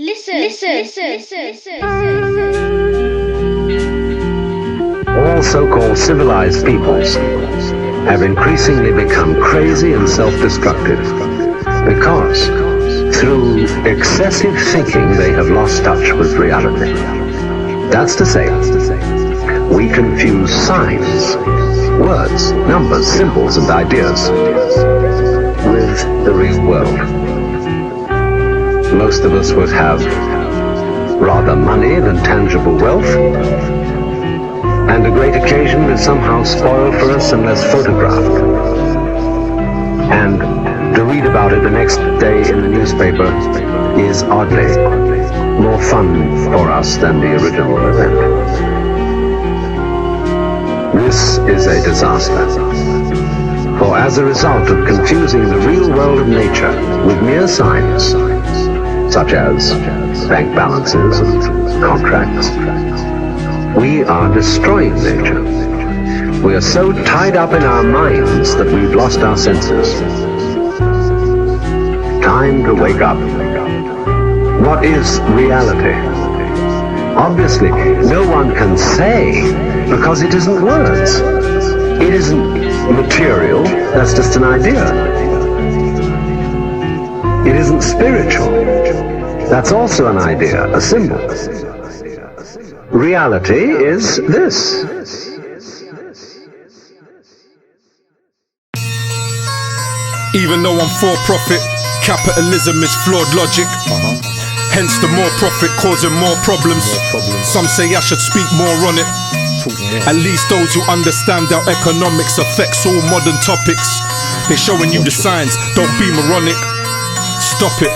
Listen. All so-called civilized peoples have increasingly become crazy and self-destructive because through excessive thinking they have lost touch with reality. That's to say, we confuse signs, words, numbers, symbols, and ideas with the real world. Most of us would have rather money than tangible wealth, and a great occasion is somehow spoiled for us unless photographed. And to read about it the next day in the newspaper is oddly more fun for us than the original event. This is a disaster. For as a result of confusing the real world of nature with mere signs, such as bank balances and contracts, we are destroying nature. We are so tied up in our minds that we've lost our senses. Time to wake up. What is reality? Obviously, no one can say, because it isn't words. It isn't material, that's just an idea. It isn't spiritual, that's also an idea, a symbol. Reality is this. Even though I'm for profit, capitalism is flawed logic. Hence the more profit causing more problems. Some say I should speak more on it. At least those who understand how economics affects all modern topics. They're showing you the signs, don't be moronic. Stop it.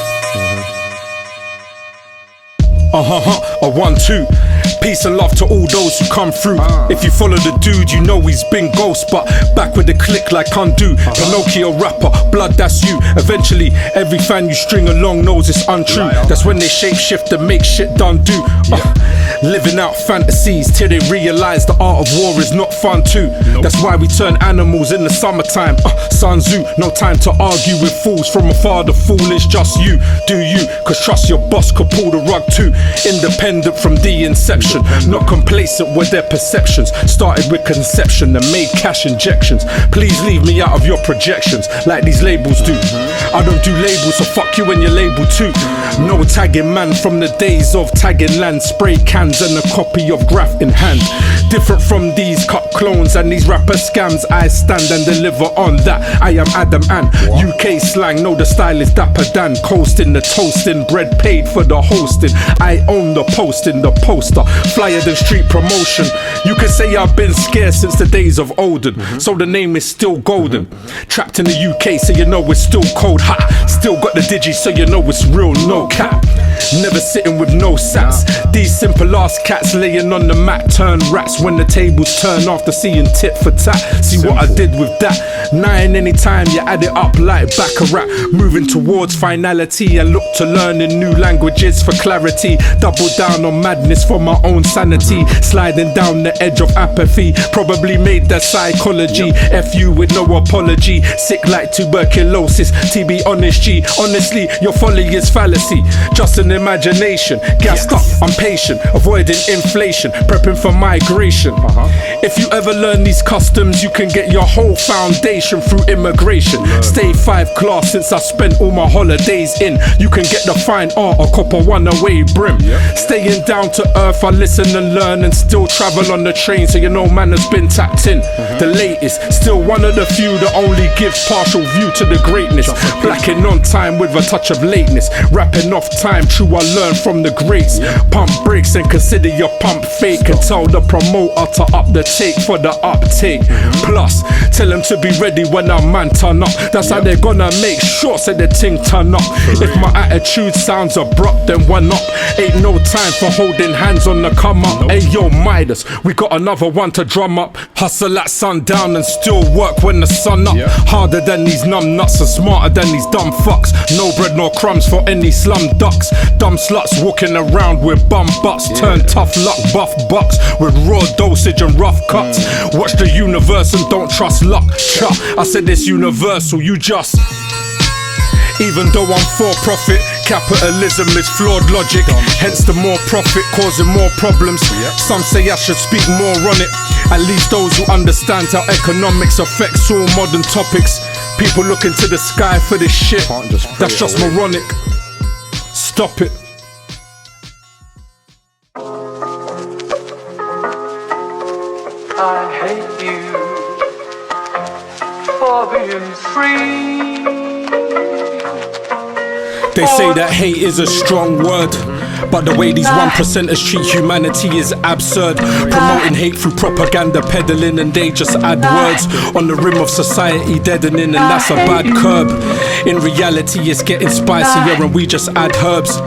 A 1-2. Peace and love to all those who come through. If you follow the dude, you know he's been ghost, but back with the click like undo. Pinocchio rapper, blood, that's you. Eventually, every fan you string along knows it's untrue. That's when they shape shift and make shit done do. Living out fantasies till they realize the art of war is not fun too. That's why we turn animals in the summertime. Sun Tzu, no time to argue with fools. From afar, the fool is just you. Do you? Cause trust your boss could pull the rug too. Independent from the inception, not complacent with their perceptions. Started with conception and made cash injections. Please leave me out of your projections like these labels do. I don't do labels, so fuck you and your label too. No tagging man from the days of tagging land. Spray cans and a copy of graph in hand. Different from these cut clones and these rapper scams. I stand and deliver on that. I am Adam and UK slang. No, the style is Dapper Dan. Coasting the toasting, bread paid for the hosting. I own the posting, the poster, flyer than street promotion. You can say I've been scarce since the days of olden. So the name is still golden. Trapped in the UK, so you know it's still cold. Ha! Still got the digi, so you know it's real, no cap. Never sitting with no sats. These simple ass cats laying on the mat turn rats when the tables turn after seeing tit for tat. See what I did with that? 9 anytime you add it up like Baccarat. Moving towards finality and look to learning new languages for clarity. Double down on madness for my own sanity. Sliding down the edge of apathy. Probably made that psychology. F you with no apology. Sick like tuberculosis. TB honest G. Honestly, your folly is fallacy. Just an imagination. Gassed up, I'm patient. Avoiding inflation. Prepping for migration. If you ever learn these customs, you can get your whole foundation through immigration. Stay 5 class since I spent all my holidays in. You can get the fine art or copper one-away brim. Staying down to earth, I listen and learn and still travel on the train, so you know man has been tapped in. The latest, still one of the few that only give partial view to the greatness. Blacking on time with a touch of lateness. Rapping off time, true I learned from the greats. Pump brakes and consider your pump fake. And tell the promoter to up the take for the uptake. Plus, tell them to be ready when our man turn up. That's how they're gonna make sure so the ting turn up. If my attitude sounds abrupt, then one up. Ain't no time for holding hands on the come up. Hey yo Midas, we got another one to drum up. Hustle at sundown and still work when the sun up. Harder than these numb nuts and smarter than these dumb fucks. No bread nor crumbs for any slum ducks. Dumb sluts walking around with bum butts. Turn tough luck buff bucks with raw dosage and rough cuts. Watch the universe and don't trust luck. I said it's universal, you just Even though I'm for profit, capitalism is flawed logic. Hence the more profit causing more problems. Some say I should speak more on it. At least those who understand how economics affects all modern topics. People looking to the sky for this shit. That's just moronic. Stop it. I hate you for being free. They say that hate is a strong word, but the way these 1%ers treat humanity is absurd. Promoting hate through propaganda, peddling, and they just add words on the rim of society, deadening, and that's a bad curb. In reality, it's getting spicier and we just add herbs.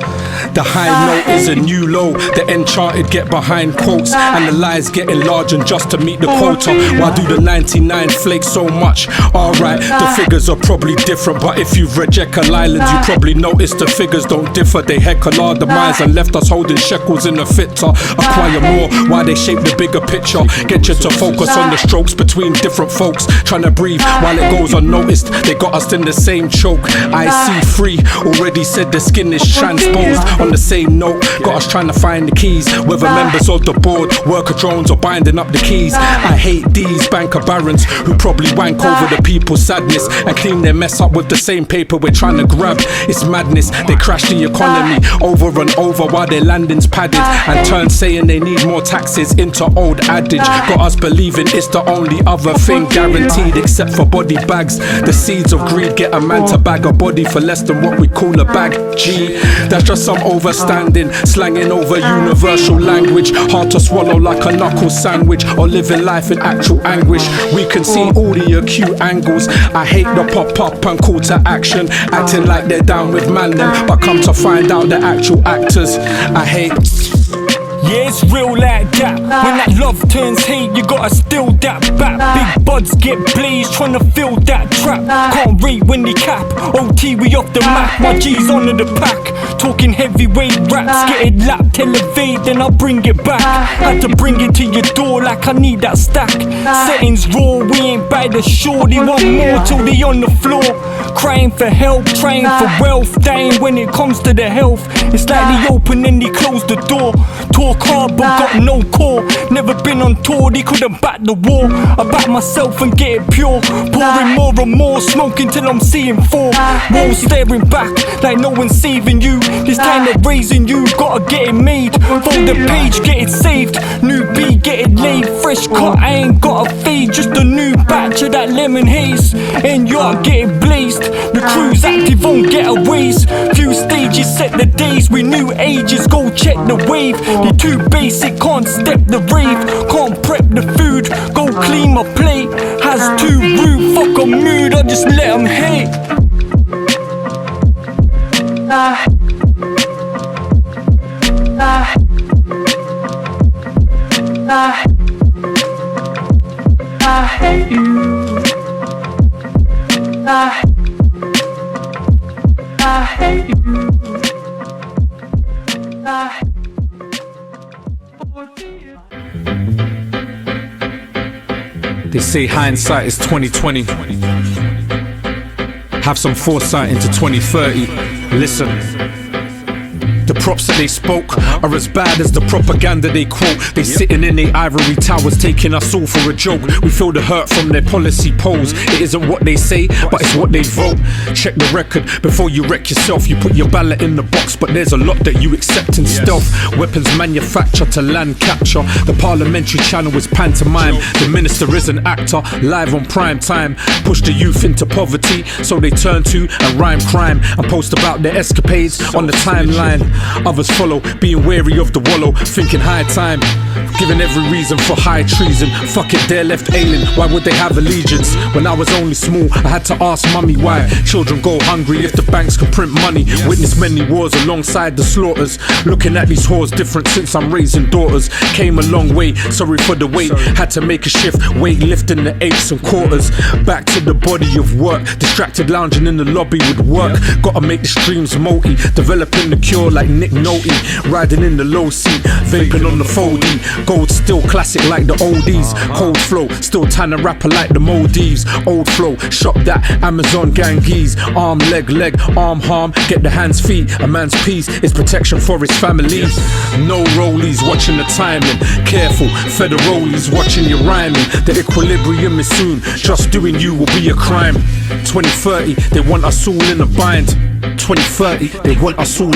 The high note is a new low. The enchanted get behind quotes, and the lies getting larger just to meet the quota. Why do the 99 flake so much? Alright, the figures are probably different, but if you've read Jekyll Island, you probably noticed the figures don't differ. They heckle our demise and left us holding shekels in a fit to acquire more. Why they shape the bigger picture? Get you to focus on the strokes between different folks, trying to breathe while it goes unnoticed. They got us in the same choke. I see free, already said the skin is transposed. On the same note, got us trying to find the keys, whether members of the board, worker drones, or binding up the keys. I hate these banker barons who probably wank over the people's sadness and clean their mess up with the same paper we're trying to grab. It's madness. They crash the economy over and over while their landing's padded, and turn saying they need more taxes into old adage. Got us believing it's the only other thing guaranteed except for body bags. The seeds of greed get a man to bag a body for less than what we call a bag. Gee, that's just some overstanding, slanging over universal language. Hard to swallow like a knuckle sandwich, or living life in actual anguish. We can see all the acute angles. I hate the pop up and call to action, acting like they're down with man them, but come to find out the actual actors. I hate. Yeah, it's real like that. When that love turns hate, you gotta steal that back. Big buds get blazed, tryna fill that trap. Can't rate when they cap. OT, we off the map. My G's under the pack. Talking heavyweight raps, get it lapped, elevate, then I'll bring it back. Had to bring it to your door like I need that stack. Settings raw, we ain't by the shore. They want more till they on the floor. Crying for help, trying for wealth, dying when it comes to the health. It's like they open and they close the door. Talk hard but got no core. Never been on tour, they couldn't back the war. I back myself and get it pure. Pouring more and more, smoking till I'm seeing four. Walls staring back like no one's saving you. This time they're raising you, gotta get it made. Fold the page, get it saved. New beat, get it laid. Fresh cut, I ain't got a fade. Just a new batch of that lemon haze. And Nyark, get it blazed. The crew's active on getaways. Few stages set the days. We new ages, go check the wave. They too basic, can't step the rave. Can't prep the food, go clean my plate. Hazz too rude, fuck a mood, I just let them hate. I hate you. I hate you. They say hindsight is 2020. Have some foresight into 2030. Listen. The props that they spoke are as bad as the propaganda they quote. They sitting in their ivory towers taking us all for a joke. We feel the hurt from their policy pose. It isn't what they say, but it's what they vote. Check the record before you wreck yourself. You put your ballot in the box, but there's a lot that you accept in stealth. Weapons manufactured to land capture. The parliamentary channel is pantomime. The minister is an actor, live on prime time. Push the youth into poverty, so they turn to and rhyme crime and post about their escapades on the timeline. Others follow, being wary of the wallow, thinking high time, giving every reason for high treason. Fuck it, they're left ailing, why would they have allegiance? When I was only small, I had to ask mummy why children go hungry if the banks can print money. Witnessed many wars alongside the slaughters. Looking at these whores different since I'm raising daughters. Came a long way, sorry for the wait. Had to make a shift, weight lifting the eighths and quarters. Back to the body of work, distracted lounging in the lobby with work. Gotta make the streams multi, developing the cure like Nick Nolte, riding in the low seat, vaping on the 4D. Gold still classic like the oldies. Cold flow, still tying a rapper like the Maldives. Old flow, shop that Amazon gangies. Arm, leg, arm, harm, get the hands, feet. A man's peace is protection for his family. No rollies watching the timing. Careful, federalies watching your rhyming. The equilibrium is soon, just doing you will be a crime. 2030, they want us all in a bind. 2030, they want us all in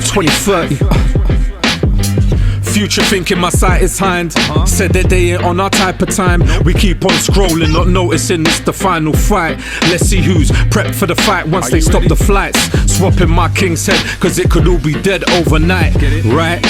2030. Future thinking my sight is hind. Said that they ain't on our type of time. We keep on scrolling, not noticing it's the final fight. Let's see who's prepped for the fight once they stop the flights. Swapping my king's head, cause it could all be dead overnight. Right.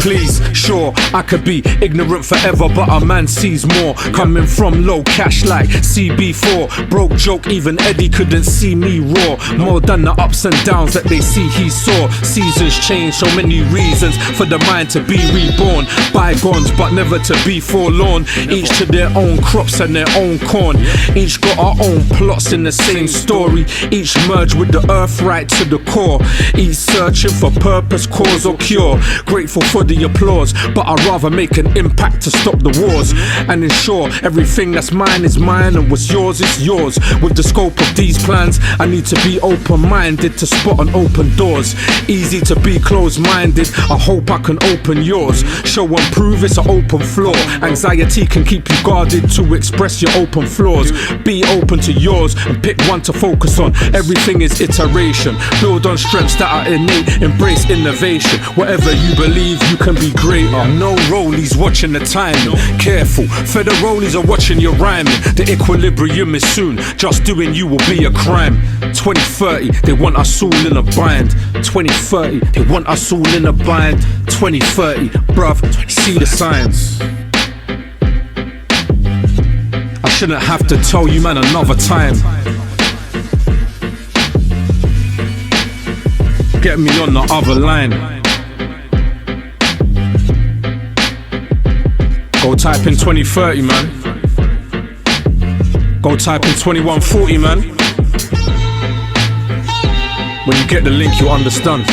Please, sure, I could be ignorant forever, but a man sees more. Coming from low cash like CB4. Broke joke, even Eddie couldn't see me raw. More than the ups and downs that they see he saw. Seasons change, so many reasons for the mind to be reborn. Bygones, but never to be forlorn. Each to their own crops and their own corn. Each got our own plots in the same story. Each merged with the earth right to the core. Each searching for purpose, cause or cure. Grateful for the applause, but I'd rather make an impact to stop the wars and ensure everything that's mine is mine and what's yours is yours. With the scope of these plans, I need to be open-minded to spot and open doors. Easy to be closed-minded, I hope I can open yours. Show and prove it's an open floor. Anxiety can keep you guarded to express your open flaws. Be open to yours and pick one to focus on. Everything is iteration, build on strengths that are innate. Embrace innovation, whatever you believe you can be greater. No rollies watching the timing. Careful, federalies are watching your rhyming. The equilibrium is soon, just doing you will be a crime. 2030, they want us all in a bind. 2030, they want us all in a bind. 2030, bruv, see the signs. I shouldn't have to tell you, man, another time. Get me on the other line. Go type in 2030, man. Go type in 2140, man. When you get the link, you'll understand.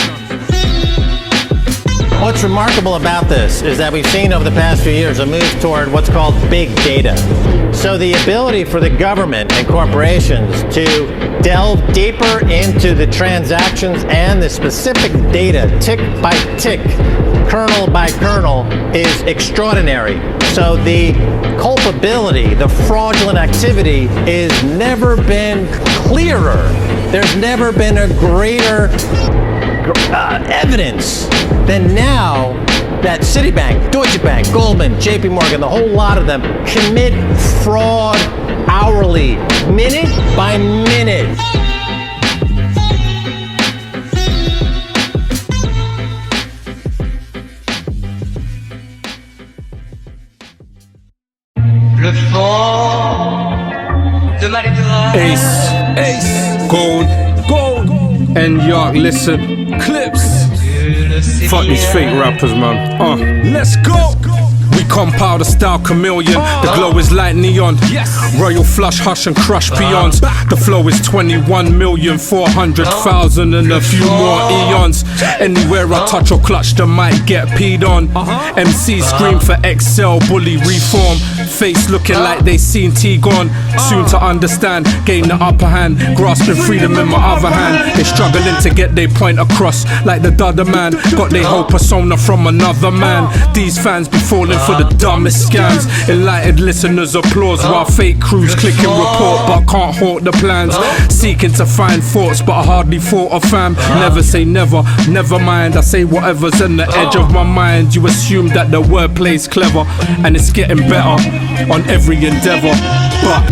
What's remarkable about this is that we've seen over the past few years a move toward what's called big data. So the ability for the government and corporations to delve deeper into the transactions and the specific data, tick by tick, kernel by kernel, is extraordinary. So the culpability, the fraudulent activity is never been clearer. There's never been a greater evidence than now that Citibank, Deutsche Bank, Goldman, JP Morgan, the whole lot of them commit fraud hourly, minute by minute. Le vent de ma lettre. Ace, gold, and Nyark, listen, clips. Fuck these fake rappers, man. Let's go. We compile the style chameleon. The glow is like neon. Royal flush, hush and crush peons. The flow is 21,400,000 and a few more eons. Anywhere I touch or clutch, the mic get peed on. MC scream for XL, bully reform. Face looking like they seen T gone. Soon to understand, gain the upper hand. Grasping freedom in my other hand. They struggling to get their point across. Like the other man, got their whole persona from another man. These fans be falling for the dumbest scams. Enlightened listeners applause while fake crews click and report but can't halt the plans. Seeking to find thoughts but I hardly thought of fam. Never say never, never mind. I say whatever's on the edge of my mind. You assume that the wordplay's clever and it's getting better on every endeavor. But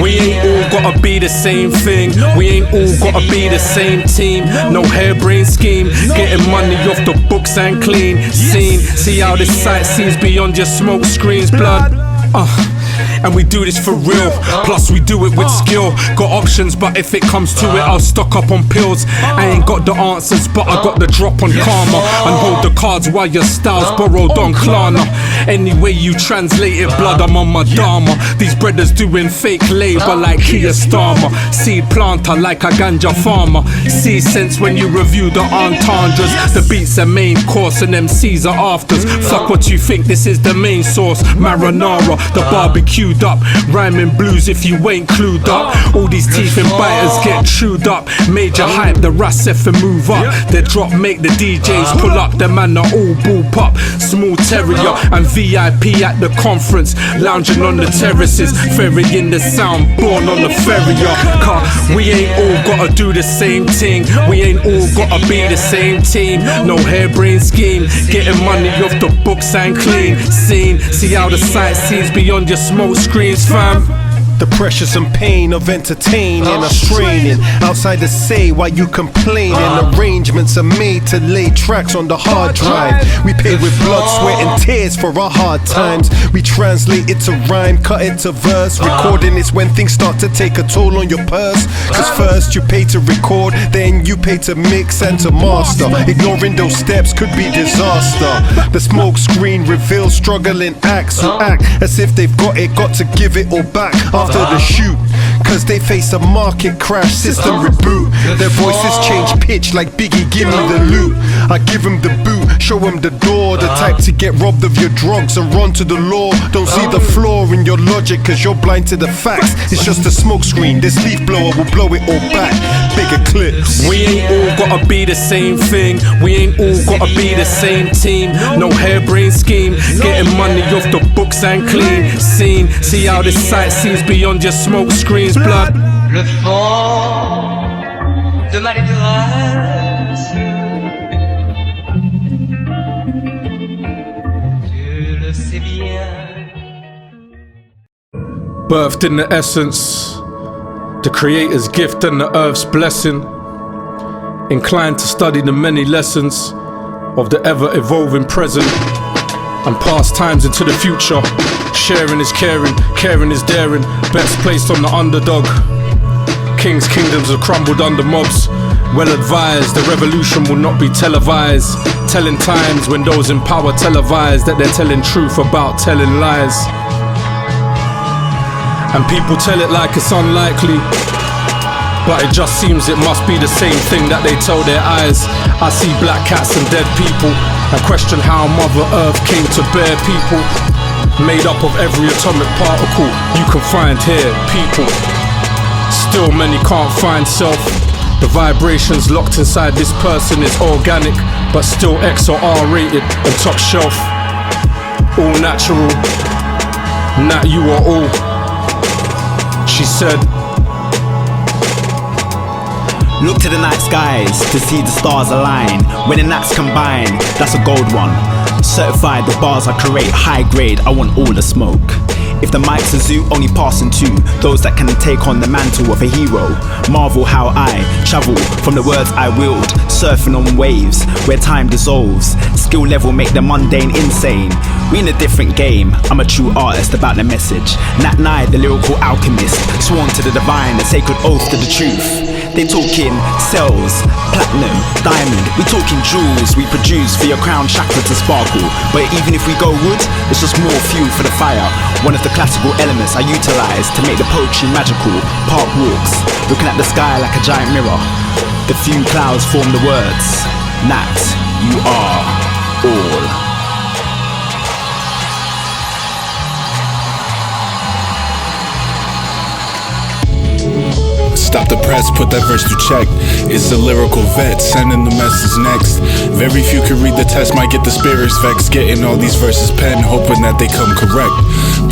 we ain't all gotta be the same thing. We ain't all gotta be the same team. No harebrained scheme. Getting money off the books and clean scene. See how this sight sees beyond your smoke screens, blood. and we do this for real. Plus we do it with skill. Got options, but if it comes to it, I'll stock up on pills. I ain't got the answers, but I got the drop on karma. And hold the cards while your style's borrowed on Klarna. Any way you translate it, blood, I'm on my dharma. These brothers doing fake labor like Kia Starmer. Seed planter like a ganja farmer. See sense when you review the entendres. The beats are main course and MCs are afters. Fuck what you think, this is the main source. Marinara, the barbecued up. Rhyming blues if you ain't clued up. All these teeth and biters get chewed up. Major hype, the Rasef and move up. They drop, make the DJs pull up. The man are all bull pop. Small terrier and VIP at the conference. Lounging on the terraces. Ferrying the sound, born on the ferrier. Car, we ain't all gotta do the same thing. We ain't all gotta be the same team. No harebrained scheme. Getting money off the books and clean. Scene, see how the sight sees beyond your smoke screens, fam. The pressures and pain of entertaining are straining. Outside to say why you complaining. Arrangements are made to lay tracks on the hard drive. We pay with blood, sweat and tears for our hard times. We translate it to rhyme, cut it to verse. Recording is when things start to take a toll on your purse. Cause first you pay to record, then you pay to mix and to master. Ignoring those steps could be disaster. The smoke screen reveals struggling acts who act as if they've got to give it all back after the shoot. Cause they face a market crash, system reboot. Their voices change pitch like Biggie, give me the loot. I give them the boot, show them the door. The type to get robbed of your drugs and run to the law. Don't see the flaw in your logic cause you're blind to the facts. It's just a smoke screen, this leaf blower will blow it all back. Big Eclipse. We ain't all gotta be the same thing. We ain't all gotta be the same team. No harebrained scheme. Getting money off the books and clean. Scene, see how this sight sees beyond your smoke screens, blood. Le fond de ma détresse, tu le sais bien. Birthed in the essence, the creator's gift and the earth's blessing. Inclined to study the many lessons of the ever-evolving present and past times into the future. Sharing is caring, caring is daring. Bets placed on the underdog. Kings' kingdoms have crumbled under mobs. Well advised, the revolution will not be televised. Telling times when those in power televise that they're telling truth about telling lies. And people tell it like it's unlikely, but it just seems it must be the same thing that they tell their eyes. I see black cats and dead people, and question how Mother Earth came to bear people. Made up of every atomic particle you can find here, people. Still many can't find self. The vibrations locked inside this person is organic, but still X or R rated and top shelf. All natural, not you or all. She said, look to the night skies to see the stars align. When the gnats combine, that's a gold one. Certified the bars I create high grade, I want all the smoke. If the mic's a zoo, only passing to those that can take on the mantle of a hero. Marvel how I travel from the words I wield, surfing on waves where time dissolves. Skill level make the mundane insane. We in a different game, I'm a true artist about the message. Nat Nye, the lyrical alchemist, sworn to the divine, a sacred oath to the truth. They talking cells, platinum, diamond. We talking jewels we produce for your crown chakra to sparkle. But even if we go wood, it's just more fuel for the fire. One of the classical elements I utilize to make the poetry magical. Park walks, looking at the sky like a giant mirror. The few clouds form the words. Nat, you are all. Stop the press, put that verse to check. It's a lyrical vet, sending the message next. Very few can read the test, might get the spirits vexed. Getting all these verses penned, hoping that they come correct.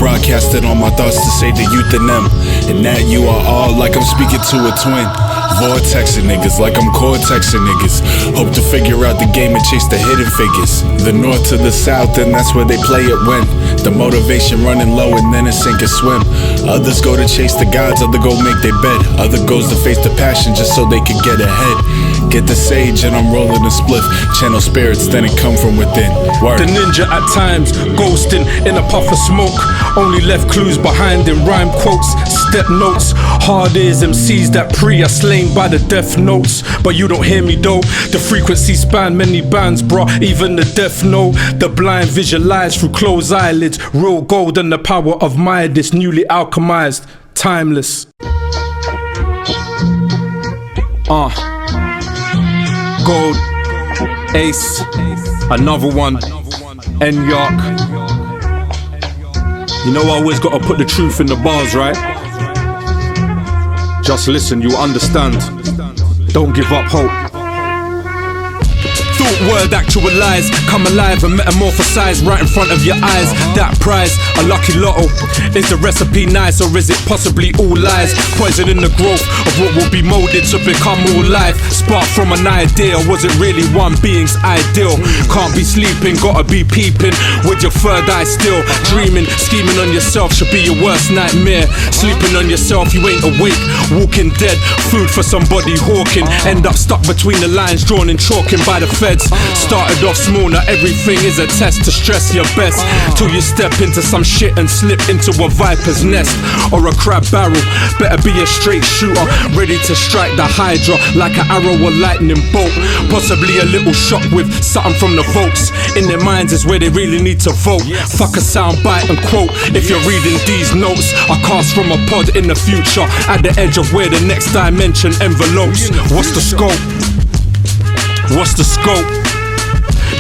Broadcasted all my thoughts to say the youth in them. And that you are all like I'm speaking to a twin. Vortexing niggas like I'm cortexing niggas. Hope to figure out the game and chase the hidden figures. The north to the south, and that's where they play it when the motivation running low and then it's sink or swim. Others go to chase the gods, other go make their bed. Other goes to face the passion just so they can get ahead. Get the sage and I'm rolling a spliff. Channel spirits, then it come from within. Word. The ninja at times, ghosting in a puff of smoke. Only left clues behind in rhyme quotes, step notes. Hard ears MCs that pre are slain by the death notes. But you don't hear me though. The frequency span many bands, bro. Even the deaf know. The blind visualize through closed eyelids. Real gold and the power of Midas, newly alchemized, timeless. Gold, Ace, another one, Nyark. You know I always gotta put the truth in the bars, right? Just listen, you understand. Don't give up hope. Thought word actualize, come alive and metamorphosize right in front of your eyes. That prize, a lucky lotto. Is the recipe nice or is it possibly all lies? Poison in the growth of what will be molded to become all life. Spark from an idea, was it really one being's ideal? Can't be sleeping, gotta be peeping with your third eye still. Dreaming, scheming on yourself should be your worst nightmare. Sleeping on yourself, you ain't awake. Walking dead, food for somebody hawking. End up stuck between the lines drawn in chalking by the feds. Started off small, now everything is a test to stress your best. Till you step into some shit and slip into a viper's nest or a crab barrel. Better be a straight shooter, ready to strike the hydra like an arrow or lightning bolt. Possibly a little shock with something from the folks. In their minds is where they really need to vote. Fuck a sound bite and quote. If you're reading these notes, I cast from a pod in the future, at the edge of where the next dimension envelopes. What's the scope? What's the scope?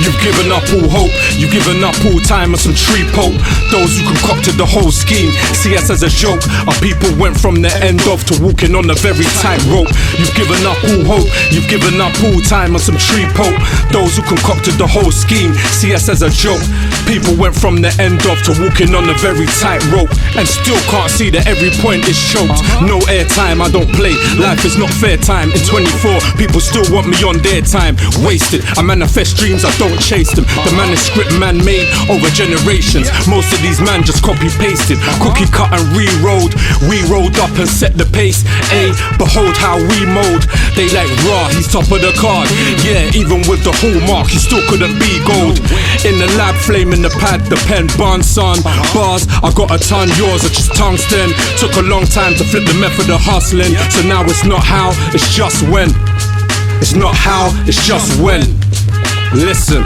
You've given up all hope, you've given up all time and some tree poke. Those who concocted the whole scheme see us as a joke. Our people went from the end of to walking on a very tight rope. You've given up all hope, you've given up all time and some tree poke. Those who concocted the whole scheme see us as a joke. People went from the end of to walking on a very tight rope and still can't see that every point is choked. No airtime, I don't play, life is not fair time. In 24, people still want me on their time. Wasted, I manifest dreams, I don't chase them. The manuscript man made over generations. Most of these man just copy pasted, cookie cut and re-rolled. We rolled up and set the pace. Behold how we mold. They like raw, he's top of the card. Yeah, even with the hallmark, he still couldn't be gold. In the lab, flame in the pad, the pen, barn son. Bars, I got a ton, yours are just tungsten. Took a long time to flip the method of hustling. So now it's not how, it's just when. It's not how, it's just when. Listen,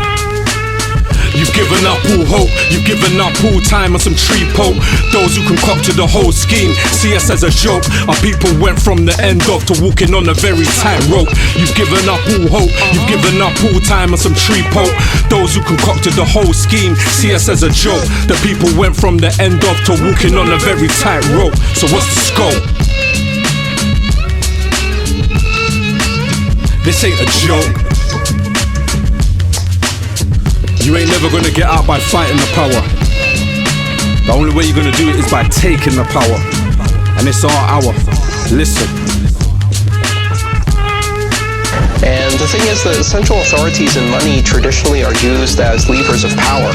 you've given up all hope, you've given up all time and some tree poke. Those who concocted the whole scheme see us as a joke. Our people went from the end of to walking on a very tight rope. You've given up all hope, you've given up all time and some tree poke. Those who concocted the whole scheme see us as a joke. The people went from the end of to walking on a very tight rope. So what's the scope? This ain't a joke. You ain't never gonna get out by fighting the power. The only way you're gonna do it is by taking the power. And it's our hour. Listen. And the thing is that central authorities and money traditionally are used as levers of power,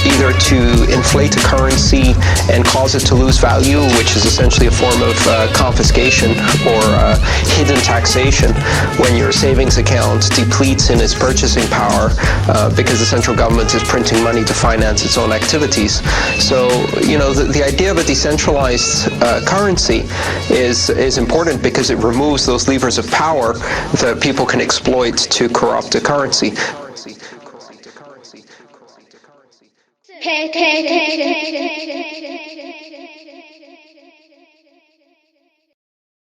either to inflate a currency and cause it to lose value, which is essentially a form of confiscation or hidden taxation, when your savings account depletes in its purchasing power because the central government is printing money to finance its own activities. So, you know, the idea of a decentralized currency is important because it removes those levers of power that people can exploit to corrupt the currency. Hey.